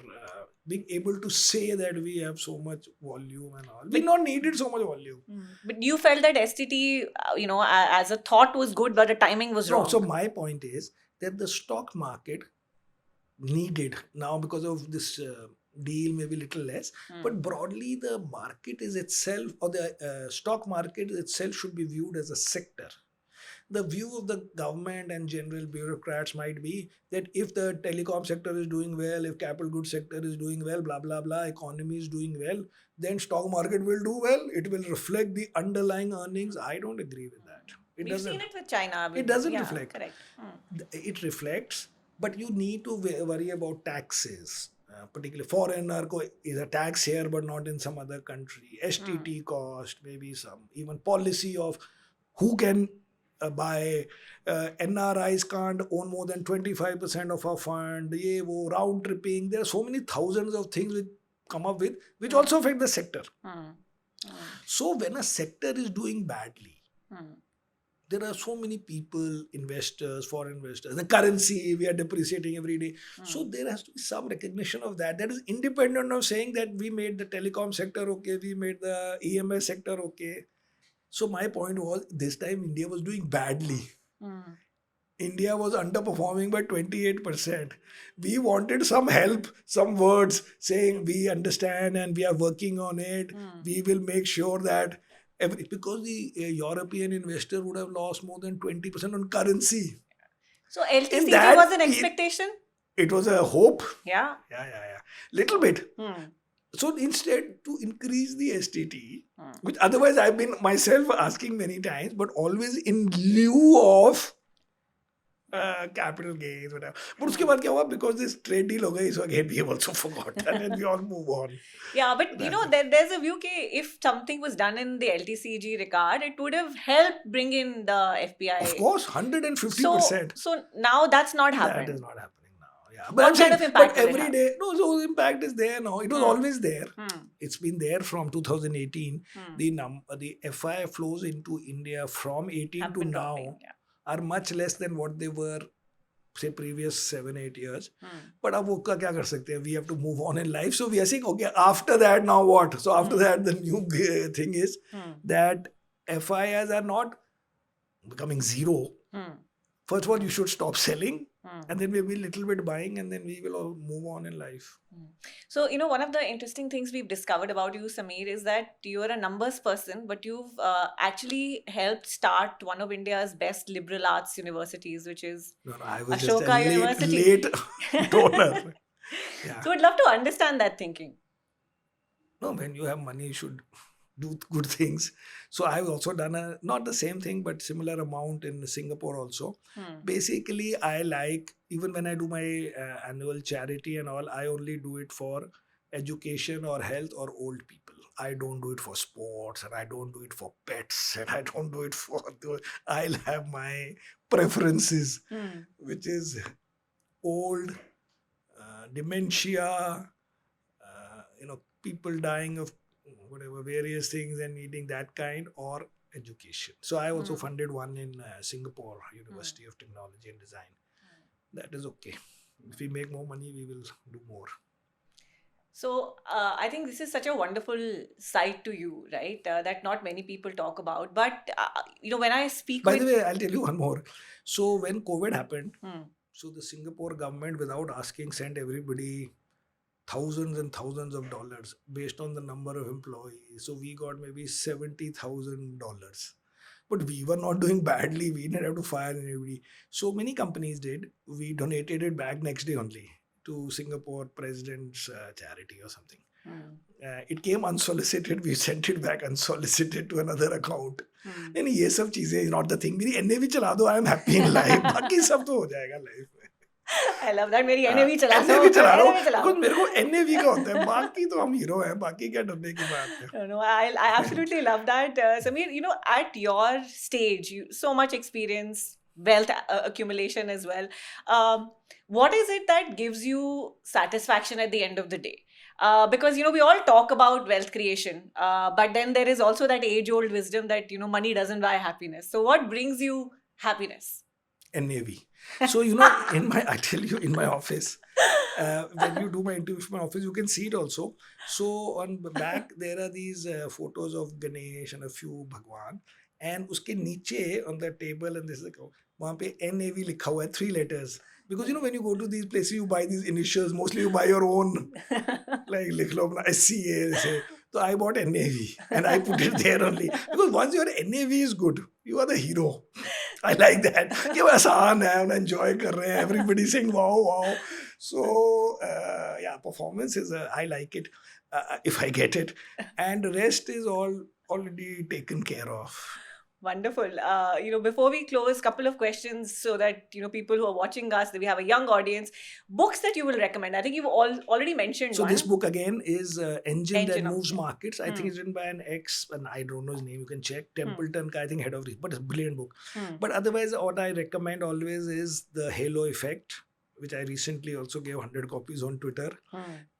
being able to say that we have so much volume and all. We not needed so much volume. But you felt that STT, as a thought was good, but the timing was wrong. So my point is that the stock market needed, now because of this deal, maybe a little less, but broadly the market is itself, or the stock market itself, should be viewed as a sector. The view of the government and general bureaucrats might be that if the telecom sector is doing well, if capital goods sector is doing well, blah, blah, blah, economy is doing well, then stock market will do well. It will reflect the underlying earnings. I don't agree with that. We've seen it with China. It doesn't reflect. Correct. It reflects, but you need to worry about taxes. Particularly foreigner is a tax here, but not in some other country. STT cost, maybe some even policy of who can buy. NRIs can't own more than 25% of a fund. Round tripping. There are so many thousands of things which come up with, which also affect the sector. So when a sector is doing badly, there are so many people, investors, foreign investors, the currency, we are depreciating every day. So there has to be some recognition of that. That is independent of saying that we made the telecom sector okay, we made the EMS sector okay. So my point was, this time India was doing badly. India was underperforming by 28%. We wanted some help, some words saying we understand and we are working on it. We will make sure that because the European investor would have lost more than 20% on currency. So LTCG was an expectation? It was a hope. Yeah. Little bit. So instead, to increase the STT, which otherwise I've been myself asking many times, but always in lieu of capital gains, whatever. But उसके बाद क्या हुआ? Because this trade deal हो गई, so again we have also forgotten and we all move on. Yeah, but you know, there's a view that if something was done in the LTCG regard, it would have helped bring in the FPI. Of course, 150%. So now that's not happened. That is not happening now. Yeah, but What I'm saying, kind of impact but will it every have? day, no, so impact is there now. It was always there. Hmm. It's been there from 2018. Hmm. The FII flows into India from 18 Have to been now dropping, yeah. are much less than what they were, say, previous 7-8 years. Hmm. But अब वो का क्या कर सकते हैं? We have to move on in life. So we are saying, okay, after that, now what? So after that, the new thing is that FIIs are not becoming zero. First of all, you should stop selling, and then maybe a little bit buying, and then we will all move on in life. So, you know, one of the interesting things we've discovered about you, Samir, is that you're a numbers person, but you've actually helped start one of India's best liberal arts universities, which is I was Ashoka just a University. late donor. Yeah. So, I'd love to understand that thinking. No, when you have money, you should do good things. So I've also done not the same thing, but similar amount in Singapore also. Basically, I like, even when I do my annual charity and all, I only do it for education or health or old people. I don't do it for sports, and I don't do it for pets, and I don't do it for I'll have my preferences, which is old, dementia, people dying of whatever various things and needing that kind, or education. So I also funded one in Singapore University of Technology and Design. That is okay. If we make more money, we will do more. So I think this is such a wonderful side to you, right? That not many people talk about. But when I speak By the way, I'll tell you one more. So when COVID happened, so the Singapore government, without asking, sent everybody thousands and thousands of dollars based on the number of employees. So we got maybe $70,000. But we were not doing badly. We didn't have to fire anybody. So many companies did. We donated it back next day only to Singapore President's charity or something. It came unsolicited. We sent it back unsolicited to another account. And ये सब चीजें is not the thing. मेरी NAV चला दो, I am happy in life. बाकी सब तो हो जाएगा life में. I love that. मेरी NAV चला दो. NAV चला रहा हूँ. Because मेरे को NAV का होता है. बाकी तो हम हीरो हैं. बाकी क्या डरने की बात है. No, I absolutely love that. Samir, at your stage, so much experience, wealth accumulation as well. What is it that gives you satisfaction at the end of the day? Because, we all talk about wealth creation, but then there is also that age-old wisdom that, money doesn't buy happiness. So what brings you happiness? NAV. So, I tell you, in my office, when you do my interview in my office, you can see it also. So on the back, there are these photos of Ganesh and a few Bhagwan. And uske niche on the table, and this is वहाँ पे NAV लिखा हुआ है, 3 letters. Because when you go to these places, you buy these initials. Mostly you buy your own. Like लिख लो अपना SCA. So I bought NAV and I put it there only. Because once your NAV is good, you are the hero. I like that. कि वो आसान है, उन्हें enjoy कर रहे हैं. Everybody saying wow, wow. So performance is I like it if I get it, and the rest is all already taken care of. Wonderful. Before we close, couple of questions so that people who are watching us, that we have a young audience. Books that you will recommend. I think you've already mentioned. So one. This book again is Engine That Moves of Markets. I think it's written by an and I don't know his name. You can check. Templeton, I think head of research, but it's a brilliant book. But otherwise, what I recommend always is The Halo Effect, which I recently also gave 100 copies on Twitter,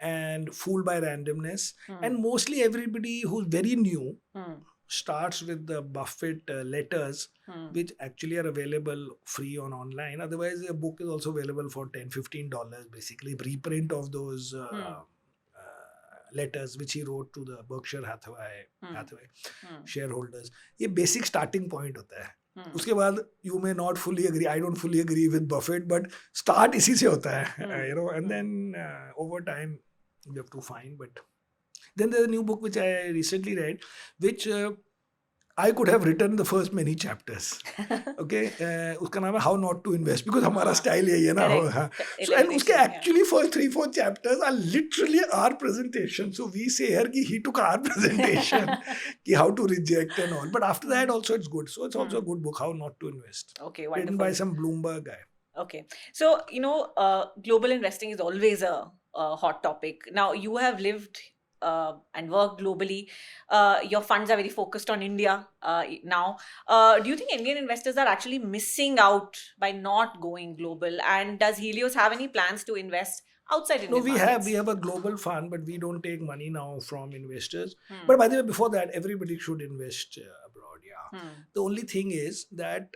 and Fooled by Randomness. And mostly everybody who's very new starts with the Buffett letters, which actually are available free online. Otherwise, a book is also available for $10-15, basically reprint of those letters which he wrote to the Berkshire Hathaway shareholders. ये basic starting point होता है. उसके बाद you may not fully agree. I don't fully agree with Buffett, but start इसी से होता है, and then over time you have to find. But then there's a new book which I recently read, which I could have written the first many chapters. Okay, उसका नाम है How Not to Invest, because हमारा style यही है ना. So and उसके actually first 3-4 chapters are literally our presentation. So we say here कि he took our presentation, कि how to reject and all. But after that also it's good. So it's also a good book, How Not to Invest. Okay, wonderful. Written by some Bloomberg guy. Okay. So, global investing is always a hot topic. Now, you have lived and worked globally. Your funds are very focused on India now. Do you think Indian investors are actually missing out by not going global? And does Helios have any plans to invest outside No, Indian we markets? have a global fund, but we don't take money now from investors. Hmm. But by the way, before that, everybody should invest abroad. Yeah. Hmm. The only thing is that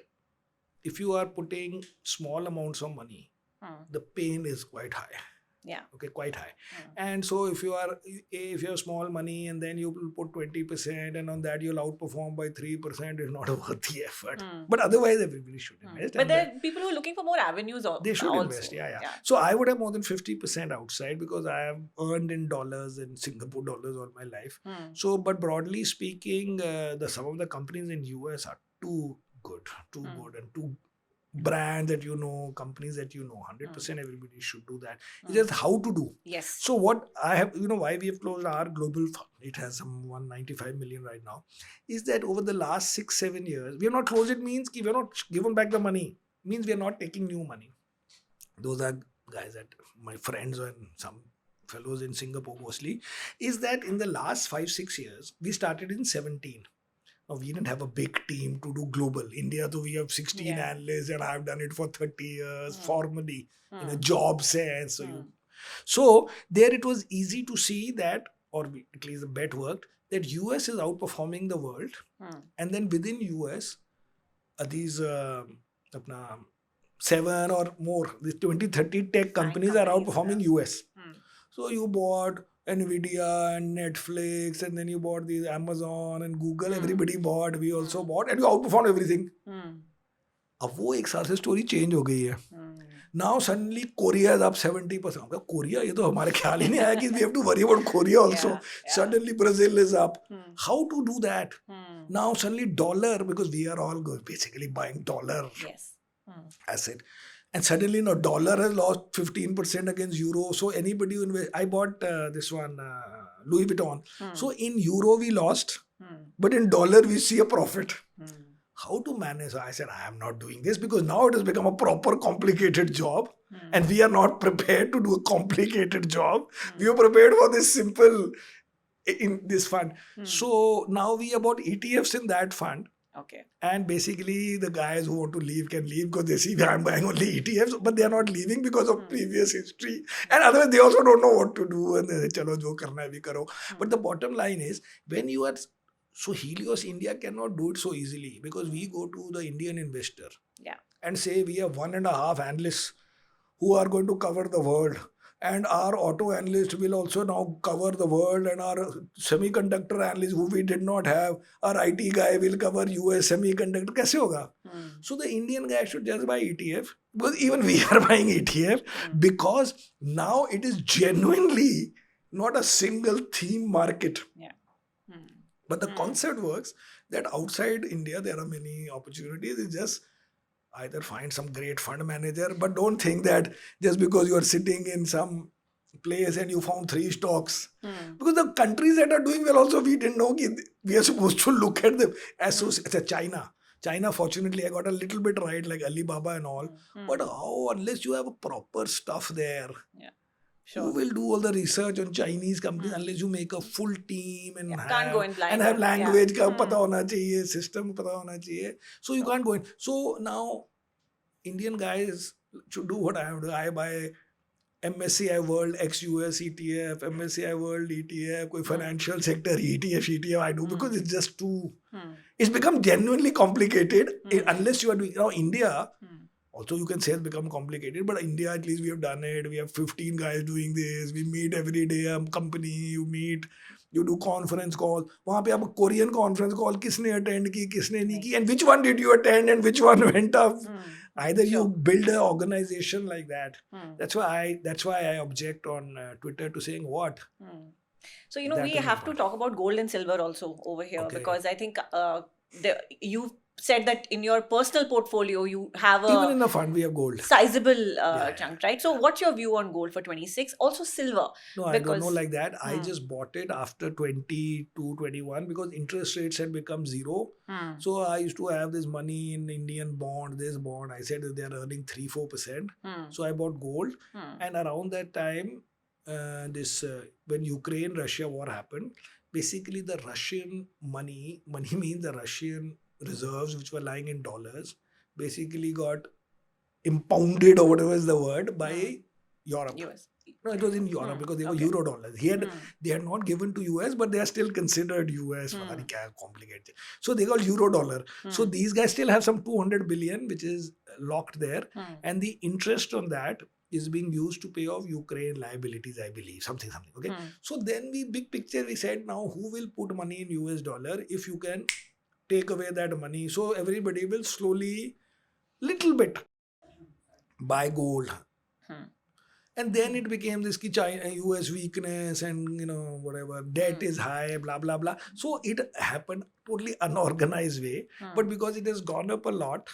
if you are putting small amounts of money, Hmm. the pain is quite high. Yeah. Okay, quite high. Hmm. And so if you have small money and then you will put 20% and on that you'll outperform by 3%, it's not worth the effort. Hmm. But otherwise, everybody should invest. But And there are people who are looking for more avenues they should invest. also. Yeah. Yeah. So I would have more than 50% outside because I have earned in dollars and Singapore dollars all my life. Hmm. So, but broadly speaking, the some of the companies in US are too good, and too brands that companies that 100% everybody should do that. It's just how to do. Yes. So what I have, why we have closed our global fund, it has some 195 million right now, is that over the last 6-7 years, we have not closed it means we have not given back the money, means we are not taking new money. Those are guys that my friends and some fellows in Singapore mostly, is that in the last 5-6 years, we started in 17. Now, we didn't have a big team to do global. India, though, we have 16 Yeah. analysts, and I've done it for 30 years formally in a Hmm. job sense. So there it was easy to see that, or at least the bet worked, that US is outperforming the world. And then within US, these apna, 7 or more, these 20-30 tech companies are companies, outperforming US. Hmm. So you bought Nvidia and Netflix, and then you bought these Amazon and Google. Everybody bought. We also bought, and you outperformed everything. अब वो एक साल से story change हो गई है. Now suddenly Korea is up 70%. Korea, ये तो हमारे ख्याल ही नहीं आया कि we have to worry about Korea also. Yeah. Suddenly Brazil is up. How to do that? Now suddenly dollar, because we are all basically buying dollar asset. And suddenly now dollar has lost 15% against euro. So anybody who invest, I bought this one, Louis Vuitton. So in euro we lost, but in dollar we see a profit. How to manage? So I said, I am not doing this because now it has become a proper complicated job. And we are not prepared to do a complicated job. We are prepared for this simple in this fund. So now we have bought ETFs in that fund. Okay. And basically, the guys who want to leave can leave because they see I'm buying only ETFs, but they are not leaving because of previous history. And otherwise, they also don't know what to do. And they say, chalo, jo karna hai bhi karo. But the bottom line is, when you are, so Helios India cannot do it so easily because we go to the Indian investor and say we have 1.5 analysts who are going to cover the world. And our auto analyst will also now cover the world, and our semiconductor analyst who we did not have, our IT guy will cover US semiconductor. Kaise hoga? So the Indian guy should just buy ETF, because even we are buying ETF because now it is genuinely not a single theme market. But the concept works that outside India there are many opportunities. It's just either find some great fund manager, but don't think that just because you are sitting in some place and you found 3 stocks, because the countries that are doing well also, we didn't know we are supposed to look at them as China, fortunately I got a little bit right, like Alibaba and all. But how, unless you have a proper stuff there, who will do all the research on Chinese companies unless you make a full team and can't go in blind. have language ka pata hona chahiye, system pata hona chahiye. So you can't go in. So now Indian guys should do what I have done. I buy MSCI World ex-US ETF, MSCI World ETF, koi financial sector ETF I do because it's just too, it's become genuinely complicated unless you are doing, India, also you can say it's become complicated, but India at least we have done it. We have 15 guys doing this. We meet every day, a company, you do conference calls. वहाँ पे आप Korean conference call किसने attend की, किसने नहीं की, and which one did you attend and which one went up? Either you build an organization like that. That's why I object on Twitter to saying what. So we have to talk about gold and silver also over here, because I think said that in your personal portfolio you have Even a in the fund, we have gold. sizable Yeah. chunk, right? So what's your view on gold for 26? Also silver. No, I don't know Because like that. I Hmm. just bought it after 22, 21 because interest rates had become zero. Hmm. So I used to have this money in Indian bond, this bond. I said that they are earning 3-4%. Hmm. So I bought gold. Hmm. And around that time, when Ukraine Russia war happened, basically the Russian money means the Russian reserves which were lying in dollars, basically got impounded or whatever is the word by Europe. US. No, it was in Europe because they were Okay. euro dollars. They had not given to US, but they are still considered US. पता नहीं क्या complicated. So they got euro dollar. So these guys still have some 200 billion which is locked there, and the interest on that is being used to pay off Ukraine liabilities, I believe, something. Okay. So then big picture, we said now who will put money in US dollar if you can take away that money. So everybody will slowly, little bit, buy gold. And then it became this ki China, US weakness and whatever, debt is high, blah, blah, blah. So it happened totally unorganized way. But because it has gone up a lot,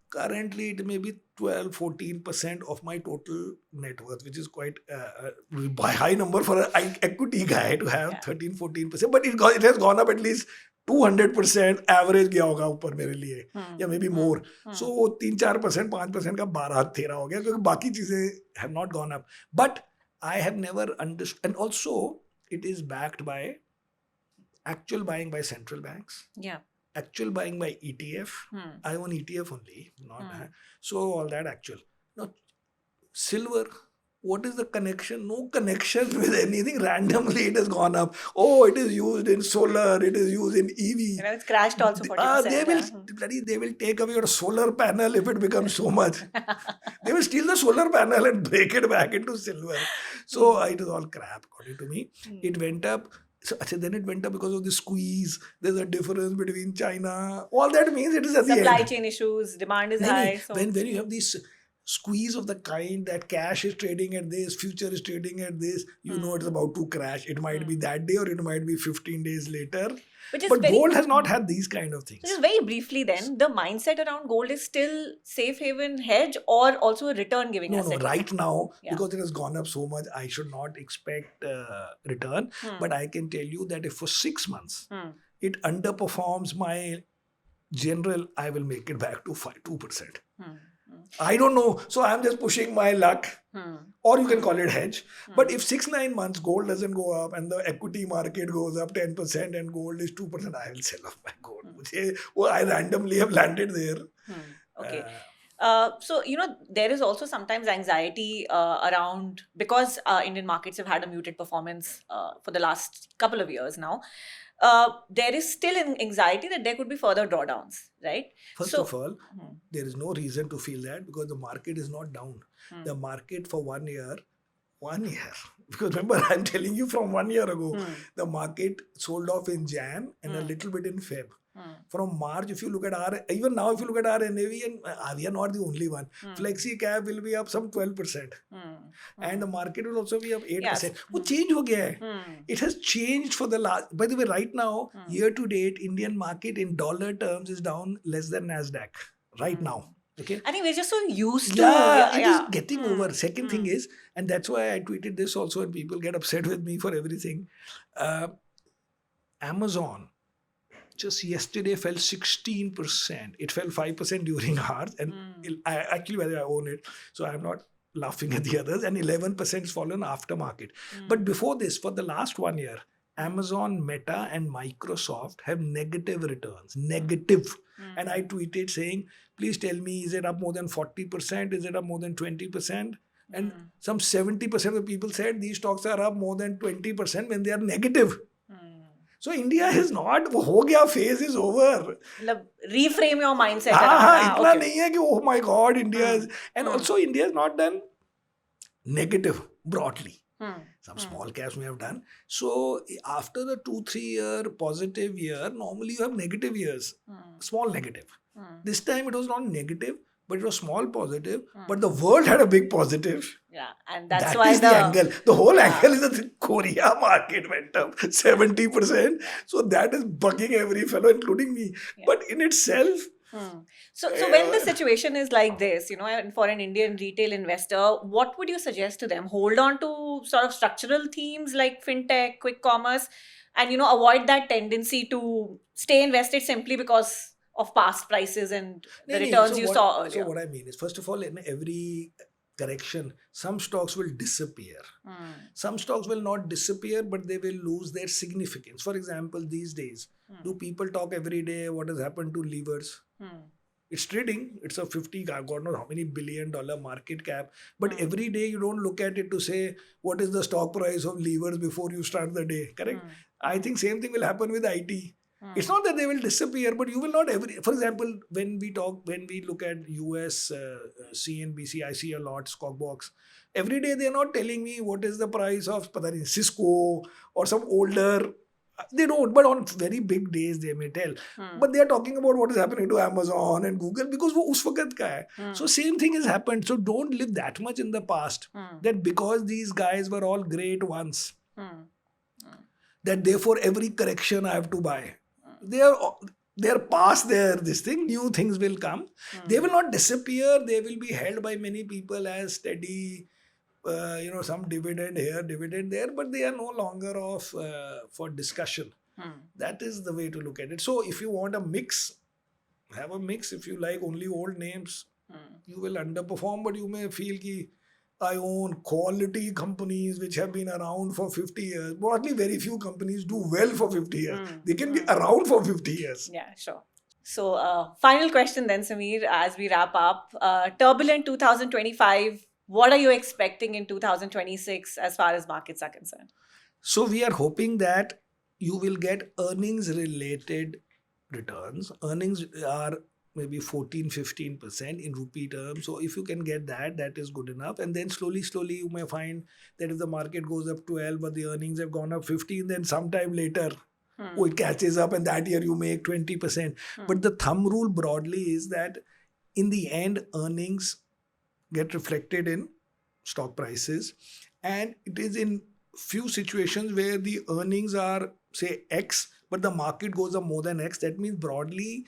currently it may be 12-14% of my total net worth, which is quite a high number for an equity guy to have 13-14%. But it has gone up at least 200% average गया होगा ऊपर मेरे लिए, या maybe more. So 3-4%, 5% का 12-13 हो गया क्योंकि बाकी चीजें have not gone up. But I have never understood, and also it is backed by actual buying by central banks. Yeah. Actual buying by ETF. I own ETF only, not so all that actual. Now, silver. What is the connection? No connection with anything. Randomly, it has gone up. Oh, it is used in solar. It is used in EV. It's crashed also 40%. They will take away your solar panel if it becomes so much. They will steal the solar panel and break it back into silver. So it is all crap, according to me. It went up. So then it went up because of the squeeze. There's a difference between China. All that means it is at the end. Supply chain issues, demand is high. So When you have this squeeze of the kind that cash is trading at this, future is trading at this, it's about to crash. It might be that day or it might be 15 days later. But gold has not had these kind of things. Just very briefly then, the mindset around gold is still safe haven hedge or also a return giving asset? No, right now, because it has gone up so much, I should not expect return. But I can tell you that if for 6 months it underperforms my general, I will make it back to 2%. I don't know. So I'm just pushing my luck. Or you can call it hedge. But if 6-9 months gold doesn't go up and the equity market goes up 10% and gold is 2%, I will sell off my gold. I randomly have landed there. Okay. So, there is also sometimes anxiety around, because Indian markets have had a muted performance for the last couple of years now. There is still an anxiety that there could be further drawdowns, right? First of all, there is no reason to feel that because the market is not down. The market for 1 year, because remember I'm telling you from 1 year ago, the market sold off in Jan and a little bit in Feb. From March, if you look at even now if you look at our NAV, and we are not the only one, Flexi Cap will be up some 12%. And the market will also be up 8%. वो change हो गया है. It has changed for the last, by the way, right now, year to date, Indian market in dollar terms is down less than Nasdaq. Right now. Okay. I think we're just so used to it is getting over. Second thing is, and that's why I tweeted this also, and people get upset with me for everything. Amazon just yesterday fell 16%. It fell 5% during hours, and actually, by the way, I own it, so I'm not laughing at the others. And 11% has fallen after market. But before this, for the last 1 year, Amazon, Meta, and Microsoft have negative returns. Negative. And I tweeted saying, please tell me, is it up more than 40%? Is it up more than 20%? And some 70% of the people said these stocks are up more than 20% when they are negative. So India is not, ho gaya, phase is over. Reframe your mindset. Itna nahi hai ki, oh my God, India is, and also India has not done negative broadly. Some small caps we have done. So after the 2-3 year positive year, normally you have negative years, small negative. This time it was not negative, but it was small positive. But the world had a big positive. Yeah, and that's That why is the angle. The whole Yeah. angle is that the Korea market went up 70%. So that is bugging every fellow, including me. Yeah. But in itself, So when the situation is like this, and for an Indian retail investor, what would you suggest to them? Hold on to sort of structural themes like fintech, quick commerce, and avoid that tendency to stay invested simply because of past prices and the returns you saw earlier. So what I mean is, first of all, in every correction, some stocks will disappear. Some stocks will not disappear, but they will lose their significance. For example, these days, do people talk every day what has happened to levers? It's trading. It's a 50, God knows how many $1 billion market cap. But every day you don't look at it to say what is the stock price of levers before you start the day. Correct? I think same thing will happen with IT. It's not that they will disappear, but you will not for example, when we look at US CNBC, I see a lot stock box. Every day they're not telling me what is the price of Cisco or some older. They don't, but on very big days they may tell. But they are talking about what is happening to Amazon and Google because wo us waqt ka hai. So same thing has happened. So don't live that much in the past that because these guys were all great once, that therefore every correction I have to buy. They are past this thing. New things will come. They will not disappear. They will be held by many people as steady. Some dividend here, dividend there, but they are no longer for discussion. That is the way to look at it. So if you want a mix, have a mix. If you like only old names, you will underperform, but you may feel ki I own quality companies which have been around for 50 years. Broadly, very few companies do well for 50 years. They can be around for 50 years. Yeah, sure. So final question then, Samir, as we wrap up. Turbulent 2025. What are you expecting in 2026 as far as markets are concerned? So we are hoping that you will get earnings related returns. Earnings are maybe 14-15% in rupee terms. So if you can get that is good enough. And then slowly you may find that if the market goes up 12 but the earnings have gone up 15, then sometime later it catches up and that year you make 20%. But the thumb rule broadly is that in the end earnings get reflected in stock prices, and it is in few situations where the earnings are say X but the market goes up more than X. That means broadly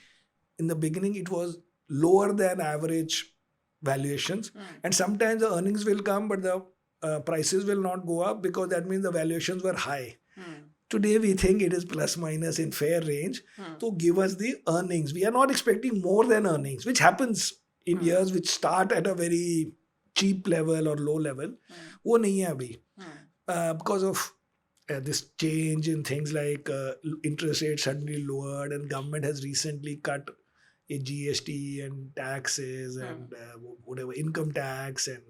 in the beginning it was lower than average valuations, and sometimes the earnings will come but the prices will not go up because that means the valuations were high. Today we think it is plus minus in fair range. So give us the earnings. We are not expecting more than earnings, which happens in years which start at a very cheap level or low level. वो नहीं है अभी because of this change in things like interest rates suddenly lowered and government has recently cut a GST and taxes and whatever income tax and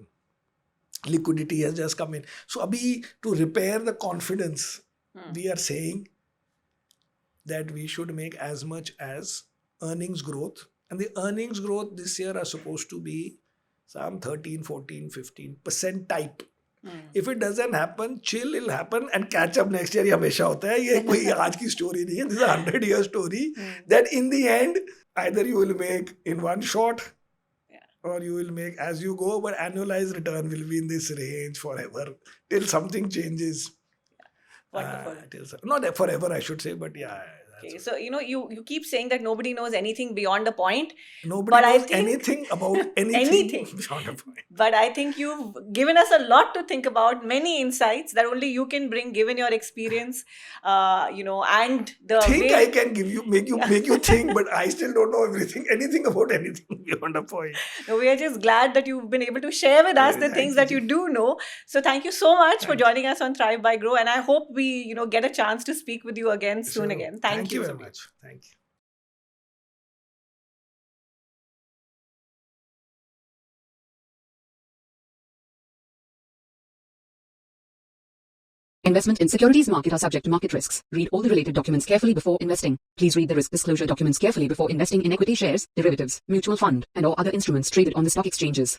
liquidity has just come in. So abhi to repair the confidence, we are saying that we should make as much as earnings growth. And the earnings growth this year are supposed to be some 13, 14, 15% type. If it doesn't happen, chill, it'll happen and catch up next year. ये हमेशा होता है. ये कोई आज की story नहीं है. This is a 100-year story. That in the end, either you will make in one shot or you will make as you go, but annualized return will be in this range forever till something changes. Wonderful. Not forever, I should say, but yeah. Okay, so you keep saying that nobody knows anything beyond a point. Nobody knows anything about anything beyond a point. But I think you've given us a lot to think about, many insights that only you can bring given your experience, and the way I can give you, make you think, but I still don't know anything about anything beyond a point. No, we are just glad that you've been able to share with us the things that you do know. So thank you so much for joining us on Thrive by Groww, and I hope we get a chance to speak with you again soon again. Thank you very much. Thank you. Investment in securities market are subject to market risks. Read all the related documents carefully before investing. Please read the risk disclosure documents carefully before investing in equity shares, derivatives, mutual fund, and or other instruments traded on the stock exchanges.